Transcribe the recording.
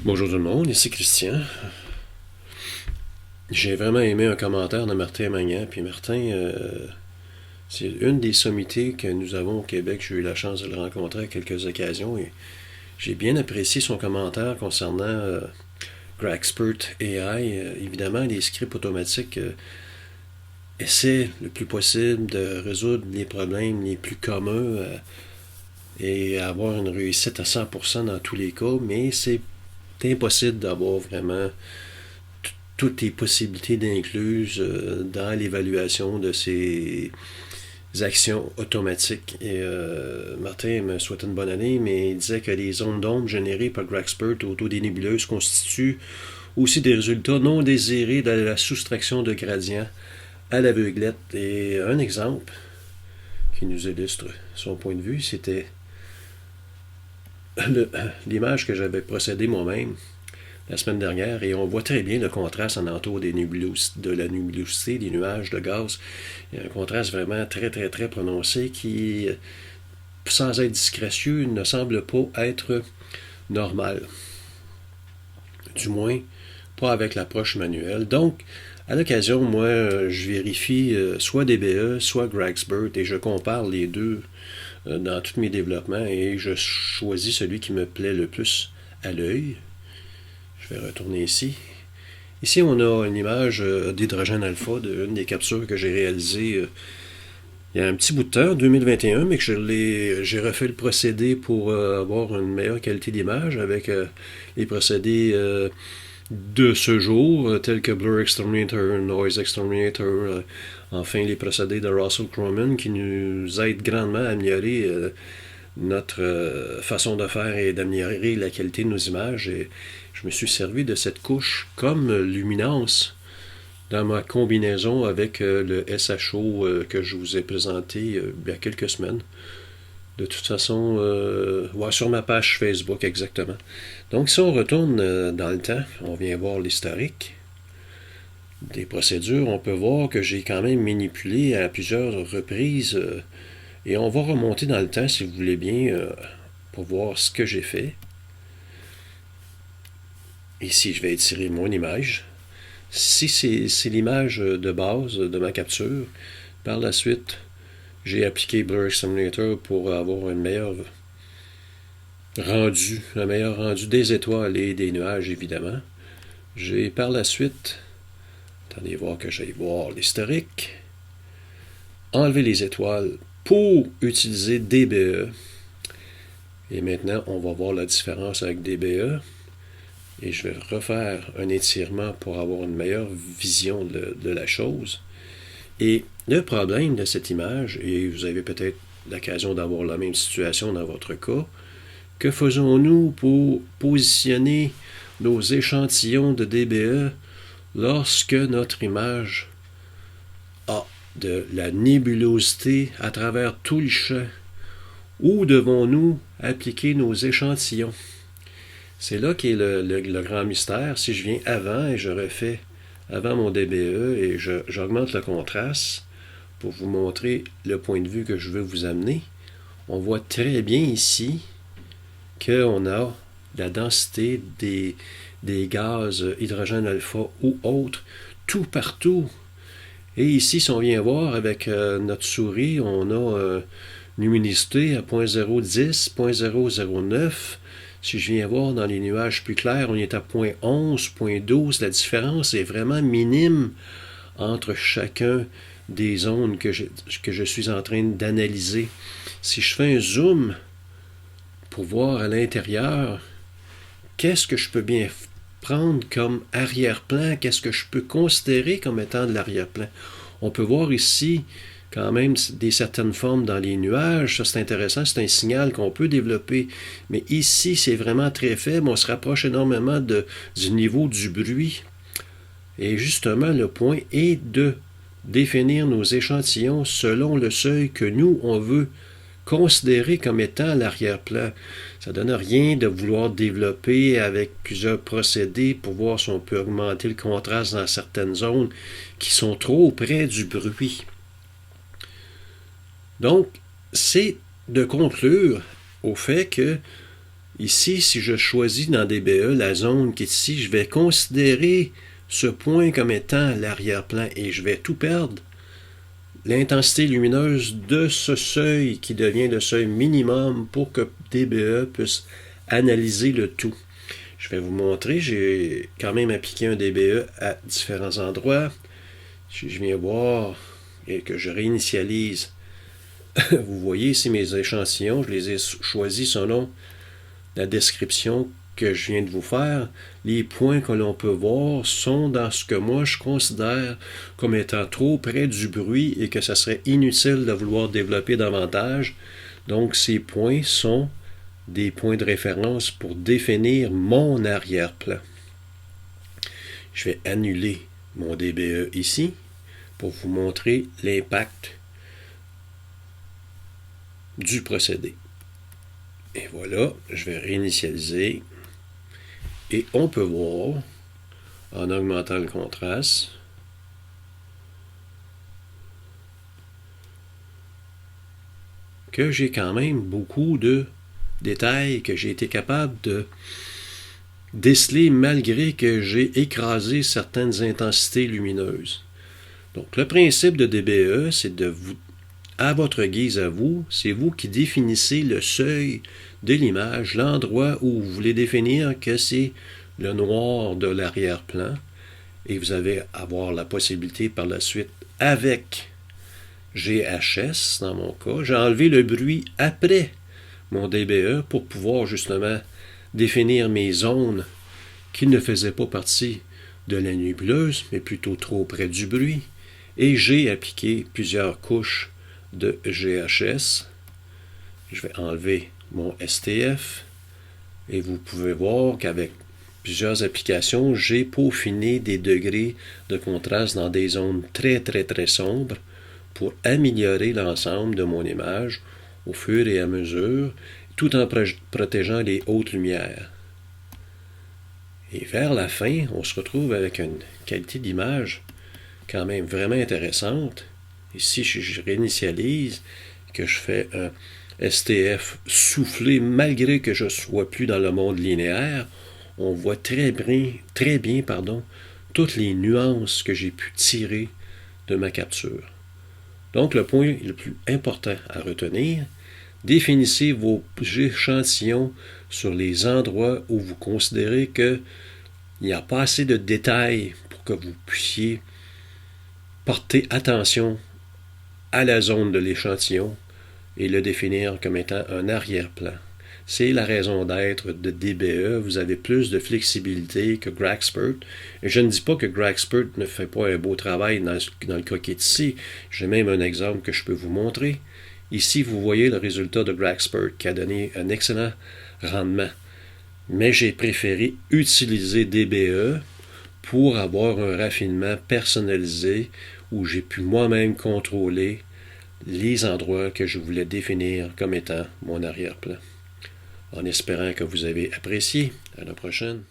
Bonjour tout le monde, ici Christian. J'ai vraiment aimé un commentaire de Martin Magnan. Puis Martin, c'est une des sommités que nous avons au Québec. J'ai eu la chance de le rencontrer à quelques occasions et j'ai bien apprécié son commentaire concernant Grexpert AI. Évidemment, les scripts automatiques essaient le plus possible de résoudre les problèmes les plus communs et avoir une réussite à 100% dans tous les cas, mais c'est impossible d'avoir vraiment toutes les possibilités d'incluses dans l'évaluation de ces actions automatiques. Et Martin me souhaitait une bonne année, mais il disait que les ondes d'ombre générées par Grexpert autour des nébuleuses constituent aussi des résultats non désirés de la soustraction de gradients à l'aveuglette. Et un exemple qui nous illustre son point de vue, c'était l'image que j'avais procédé moi-même la semaine dernière, et on voit très bien le contraste en entour de la nébulosité, des nuages de gaz. Il y a un contraste vraiment très, très, très prononcé qui, sans être disgracieux, ne semble pas être normal. Du moins, pas avec l'approche manuelle. Donc, à l'occasion, moi, je vérifie soit DBE, soit Grexpert, et je compare les deux dans tous mes développements, et je choisis celui qui me plaît le plus à l'œil. Je vais retourner ici. Ici, on a une image d'hydrogène alpha d'une des captures que j'ai réalisées il y a un petit bout de temps, 2021, mais que j'ai refait le procédé pour avoir une meilleure qualité d'image avec les procédés de ce jour, tels que Blur Exterminator, Noise Exterminator, enfin les procédés de Russell Croman qui nous aident grandement à améliorer notre façon de faire et d'améliorer la qualité de nos images. Et je me suis servi de cette couche comme luminance dans ma combinaison avec le SHO que je vous ai présenté il y a quelques semaines. De toute façon, sur ma page Facebook exactement. Donc si on retourne dans le temps, on vient voir l'historique des procédures, on peut voir que j'ai quand même manipulé à plusieurs reprises et on va remonter dans le temps si vous voulez bien pour voir ce que j'ai fait. Ici, je vais étirer mon image. Si c'est l'image de base de ma capture, par la suite, j'ai appliqué Blur Exterminator pour avoir un meilleur rendu des étoiles et des nuages, évidemment. J'ai par la suite, attendez voir que j'aille voir l'historique, enlevé les étoiles pour utiliser DBE. Et maintenant, on va voir la différence avec DBE. Et je vais refaire un étirement pour avoir une meilleure vision de la chose. Et le problème de cette image, et vous avez peut-être l'occasion d'avoir la même situation dans votre cas, que faisons-nous pour positionner nos échantillons de DBE lorsque notre image a de la nébulosité à travers tout le champ? Où devons-nous appliquer nos échantillons? C'est là qu'est le grand mystère. Si je viens avant et je refais avant mon DBE et j'augmente le contraste pour vous montrer le point de vue que je veux vous amener, on voit très bien ici qu'on a la densité des gaz hydrogène alpha ou autres tout partout. Et ici, si on vient voir avec notre souris, on a une luminosité à 0.010, 0.009. Si je viens voir dans les nuages plus clairs, on est à 0.11, 0.12. La différence est vraiment minime entre chacun des zones que je suis en train d'analyser. Si je fais un zoom pour voir à l'intérieur, qu'est-ce que je peux bien prendre comme arrière-plan? Qu'est-ce que je peux considérer comme étant de l'arrière-plan? On peut voir ici quand même certaines formes dans les nuages. Ça, c'est intéressant. C'est un signal qu'on peut développer. Mais ici, c'est vraiment très faible. On se rapproche énormément du niveau du bruit. Et justement, le point est de définir nos échantillons selon le seuil que nous, on veut considérer comme étant l'arrière-plan. Ça ne donne rien de vouloir développer avec plusieurs procédés pour voir si on peut augmenter le contraste dans certaines zones qui sont trop près du bruit. Donc, c'est de conclure au fait que Ici, si je choisis dans DBE la zone qui est ici, je vais considérer ce point comme étant l'arrière-plan et je vais tout perdre. L'intensité lumineuse de ce seuil qui devient le seuil minimum pour que DBE puisse analyser le tout. Je vais vous montrer, j'ai quand même appliqué un DBE à différents endroits. Si je viens voir et que je réinitialise, vous voyez ici mes échantillons, je les ai choisis selon la description que je viens de vous faire. Les points que l'on peut voir sont dans ce que moi je considère comme étant trop près du bruit et que ça serait inutile de vouloir développer davantage. Donc ces points sont des points de référence pour définir mon arrière-plan. Je vais annuler mon DBE ici pour vous montrer l'impact du procédé. Et voilà, je vais réinitialiser. Et on peut voir, en augmentant le contraste, que j'ai quand même beaucoup de détails que j'ai été capable de déceler malgré que j'ai écrasé certaines intensités lumineuses. Donc le principe de DBE, c'est de vous, à votre guise à vous, c'est vous qui définissez le seuil de l'image, l'endroit où vous voulez définir que c'est le noir de l'arrière-plan, et vous allez avoir la possibilité par la suite avec GHS, dans mon cas, j'ai enlevé le bruit après mon DBE pour pouvoir justement définir mes zones qui ne faisaient pas partie de la nébuleuse, mais plutôt trop près du bruit. Et j'ai appliqué plusieurs couches de GHS. Je vais enlever mon STF. Et vous pouvez voir qu'avec plusieurs applications, j'ai peaufiné des degrés de contraste dans des zones très très très sombres pour améliorer l'ensemble de mon image au fur et à mesure, tout en protégeant les hautes lumières. Et vers la fin, on se retrouve avec une qualité d'image quand même vraiment intéressante. Ici, je réinitialise, que je fais un STF soufflé, malgré que je ne sois plus dans le monde linéaire, on voit très bien, toutes les nuances que j'ai pu tirer de ma capture. Donc, le point le plus important à retenir, définissez vos échantillons sur les endroits où vous considérez qu'il n'y a pas assez de détails pour que vous puissiez porter attention à la zone de l'échantillon et le définir comme étant un arrière-plan. C'est la raison d'être de DBE. Vous avez plus de flexibilité que Gragspert. Et je ne dis pas que Gragspert ne fait pas un beau travail dans le cas qui est ici. J'ai même un exemple que je peux vous montrer. Ici, vous voyez le résultat de Gragspert qui a donné un excellent rendement. Mais j'ai préféré utiliser DBE pour avoir un raffinement personnalisé où j'ai pu moi-même contrôler les endroits que je voulais définir comme étant mon arrière-plan. En espérant que vous avez apprécié. À la prochaine.